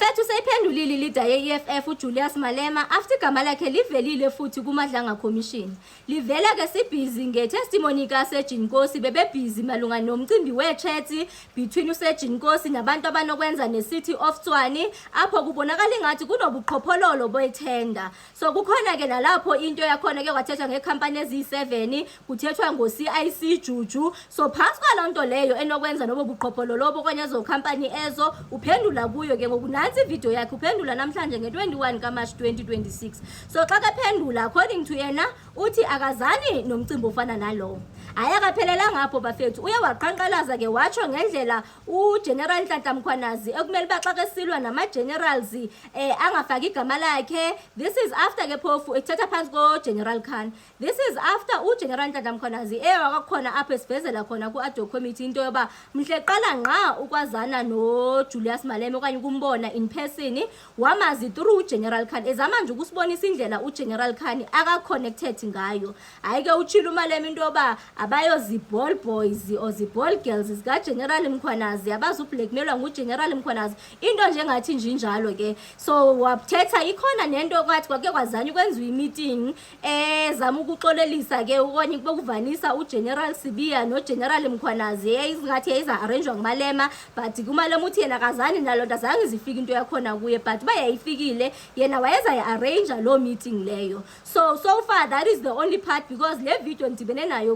bafethu sayiphendulile leader ye-EFF uJulius Malema after igama lakhe livelile futhi kuMadlanga Commission. Livela ke sibhizi ngetestimony kaSearch Nkosi bebebhizi malunga nomcimbi wechat between uSearch Nkosi nabantu abanokwenza neCity of Tshwane apho kubonakala ingathi kunobuqhophololo boyithenda. So kukhona ke nalapho into yakhona ke kwathethwa ngekhampani ezi7 kuthethwa ngoCIC Juju. So phansi kwalonto leyo enokwenza nobo buqhophololo bokwenye zo company ezo uphendula kuyo ke ngokunansi video yakhe uphendula namhlanje nge21 kaMarch 2026. So xa kaphendula according to yena uthi akazani nomcimbi ofana nalowo. Ayakaphelela ngapho bafethu uye waqhanqalaza ke watsho ngendlela uGeneral Nhlanhla Mkhwanazi ekumele baxa ke silwa nama generals angafaki igama lakhe. This is after ke phofu ethatha phansi ko General Khan. This is after uGeneral Nhlanhla Mkhwanazi wakakhona apho esivezela khona ku ad hoc committee into yoba mhle qala ngqa ukwazana no Julius Malema okanye ukumbona in person wamazi through General Khan ezama nje ukusibonisa indlela uGeneral Khan aka-connected ngayo. Ayike uchila uMalema into yoba abayozi ball boys or zi ball girls zika General Mkhwanazi abazu blackmailwa nguGeneral Mkhwanazi into njengathi njalo ke. So wabthetha ikhona nento kwathi kwake kwazanya ukwenziwa imeeting zama ukuxolelisa ke okanye ukuvanisa uGeneral Sibiya noGeneral Mkhwanazi ezingathi yayiza arrangewa nguMalema but kuMalema uthi yena akazani nalo nto azange zifike into yakhona kuye but bayayifikile yena wayeza ya-arrange lo meeting leyo. So far that is the only part because le video ndibene nayo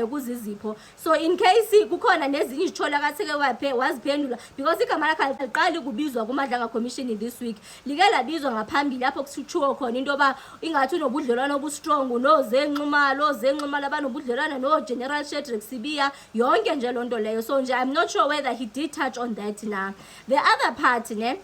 kuzizipho. So in case kukhona nezinye izithola katheke waziphendula because igama lakhe aliqali kubizwa kuMadlanga Commission this week like labizwa ngaphambili lapho kusitshuwo khona into yoba ingathi unobudlelwano obustrong nozenxumalo abanobudlelwano noGeneral Shadrack Sibiya yonke nje lonto leyo. So nje I'm not sure whether he did touch on that now. The other part let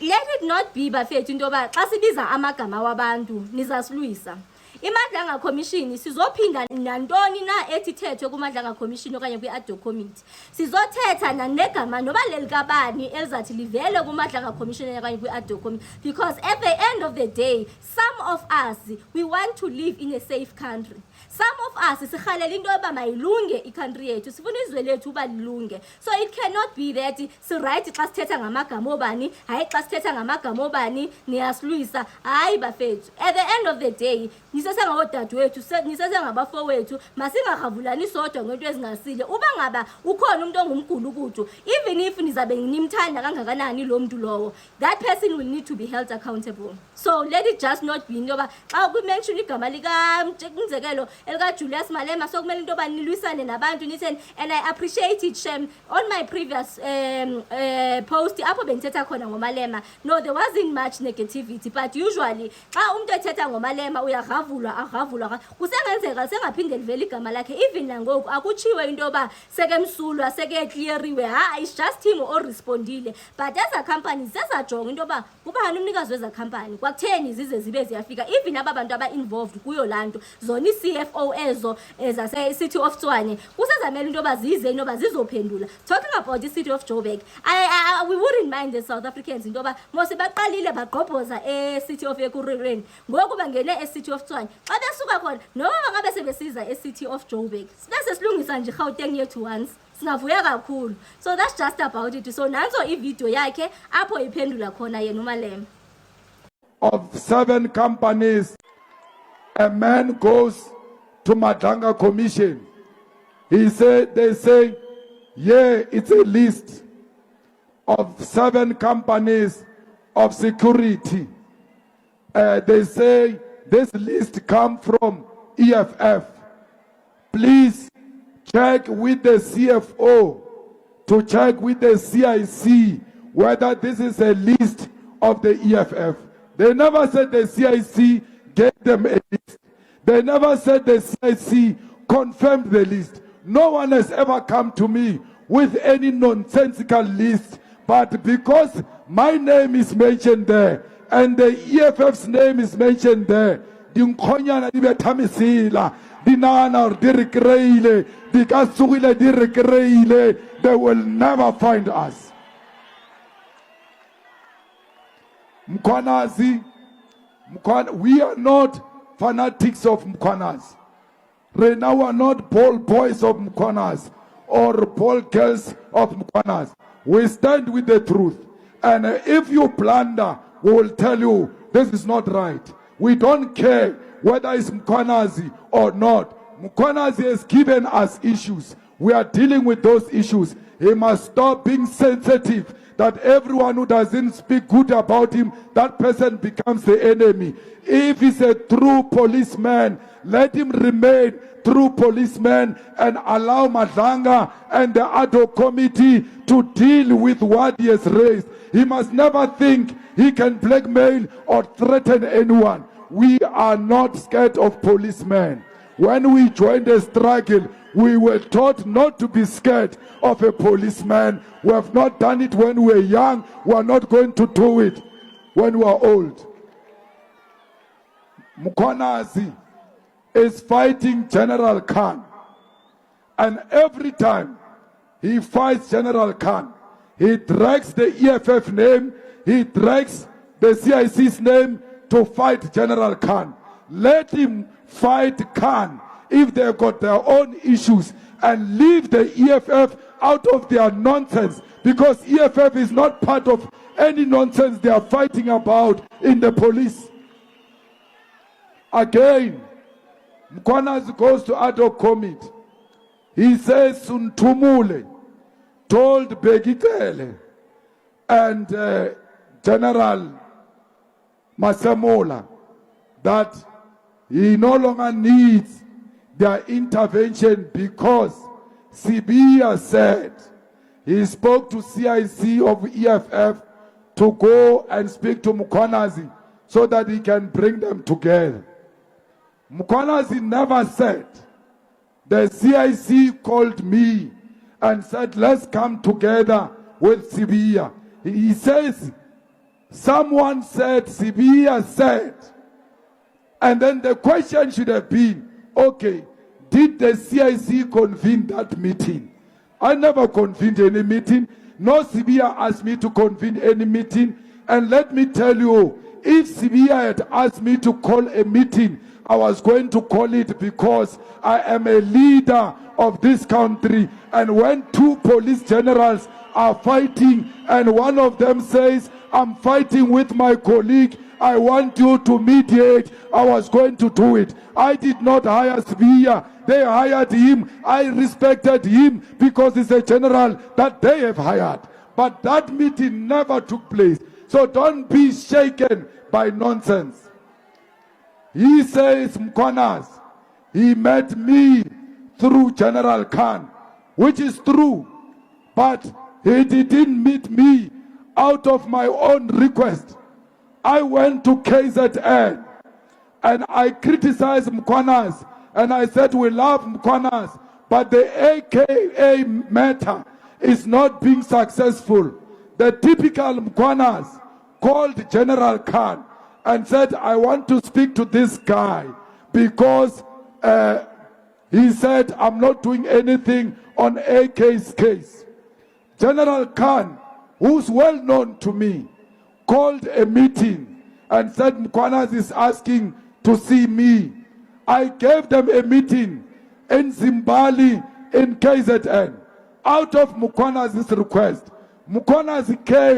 it not be bafethu into yoba xa sibiza amagama wabantu nizasilwisa. iMadlanga Commission sizophinda nantoni na etithethwe kuMadlanga Commission okanye kwi-ad hoc committee sizothetha nanegama noba lelikabani elizathi livele kuMadlanga Commission okanye kwi-ad hoc committee because at the end of the day some of us we want to live in a safe country. Some of us sikhalela into yoba mayilunge i-country yethu sifuna izwe lethu uba lilunge. So it cannot be that right xa sithetha ngamagama obani hayi xa sithetha ngamagama obani niyasilwisa hayi bafethu. At the end of the day nisesengaodadewethu nisesengabafowethu masingavulani sodwa ngento ezingasile uba ngaba ukhona umuntu ongumgulukudu even if nizabe nimthanda kangakanani lo muntu lowo that person will need to be held accountable. So let it just not be into yoba xa kumention igama lika elika Julius Malema sokumele into yoba nilwisane nabantu nitheni. And I appreciate it Shem on my previous post apho bendithetha khona ngoMalema. No, there wasn't much negativity but usually xa umuntu ethetha ngoMalema uyaghavulwa kusengenzeka sengaphinde livele igama lakhe even nangoku akuchiwe into yoba sekemsulwa sekecleariwe it's just him orespondile but as a company sesajonga into yoba kubani umnikazi weza company kwakutheni zize zibe ziyafika even ababantu aba-involved kuyo lanto zona i-CFO ezo zase-City of Tshwane kusezamele into yoba zize into yoba zizophendula. Talking about i-City of Joburg we wouldn't mind the South Africans into yoba mose baqalile bagqobhoza e-City of Ekurhuleni ngoku bangene e-City of Tshwane xa besuka khona noma ngabe sebesiza e-City of Joburg sibese silungisa nje iGauteng yethu once singavuya kakhulu. So that's just about it. So nanso ivideo yakhe apho iphendula khona yena uMalema. Of 7 companies, a man goes to Madlanga Commission. They say, yeah, it's a list of 7 companies of security. They say this list come from EFF. Please check with the CFO to check with the CIC whether this is a list of the EFF. They never said the CIC gave them a list. They never said the CIC confirmed the list. No one has ever come to me with any nonsensical list. But because my name is mentioned there and the EFF's name is mentioned there, they will never find us. Mkhwanazi, we are not fanatics of Mkhwanazi. Right now we are not ball boys of Mkhwanazi or ball girls of Mkhwanazi. We stand with the truth. And if you blunder, we will tell you this is not right. We don't care whether it's Mkhwanazi or not. Mkhwanazi has given us issues. We are dealing with those issues. He must stop being sensitive that everyone who doesn't speak good about him, that person becomes the enemy. If he's a true policeman, let him remain true policeman and allow Madlanga and the ad hoc committee to deal with what he has raised. He must never think he can blackmail or threaten anyone. We are not scared of policemen. When we joined the struggle, we were taught not to be scared of a policeman. We have not done it when we were young. We are not going to do it when we are old. Mkhwanazi is fighting General Khan. And every time he fights General Khan, he drags the EFF name, he drags the CIC's name to fight General Khan. Let him fight Khan if they've got their own issues, and leave the EFF out of their nonsense, because EFF is not part of any nonsense they are fighting about in the police. Again, Mkhwanazi goes to ad hoc committee. He says Suntumule told Begitele and General Masemola that he no longer needs their intervention because Sibiya said he spoke to CIC of EFF to go and speak to Mkhwanazi so that he can bring them together. Mkhwanazi never said, the CIC called me and said, let's come together with Sibiya. He says, someone said, Sibiya said. And then the question should have been, okay, did the CIC convene that meeting? I never convened any meeting. No Sibiya asked me to convene any meeting. And let me tell you, if Sibiya had asked me to call a meeting, I was going to call it because I am a leader of this country. And when two police generals are fighting and one of them says, I'm fighting with my colleague, I want you to mediate, I was going to do it. I did not hire Sibiya. They hired him. I respected him because he's a general that they have hired. But that meeting never took place. So don't be shaken by nonsense. He says, Mkhwanazi, he met me through General Khan, which is true. But he didn't meet me out of my own request. I went to KZN and I criticized Mkhwanazi and I said we love Mkhwanazi, but the AKA matter is not being successful. The typical Mkhwanazi called General Khan and said, I want to speak to this guy because he said, I'm not doing anything on AK's case. General Khan, who's well known to me, called a meeting and said, Mkhwanazi is asking to see me. I gave them a meeting in Zimbali in KZN out of Mkhwanazi's request. Mkhwanazi came.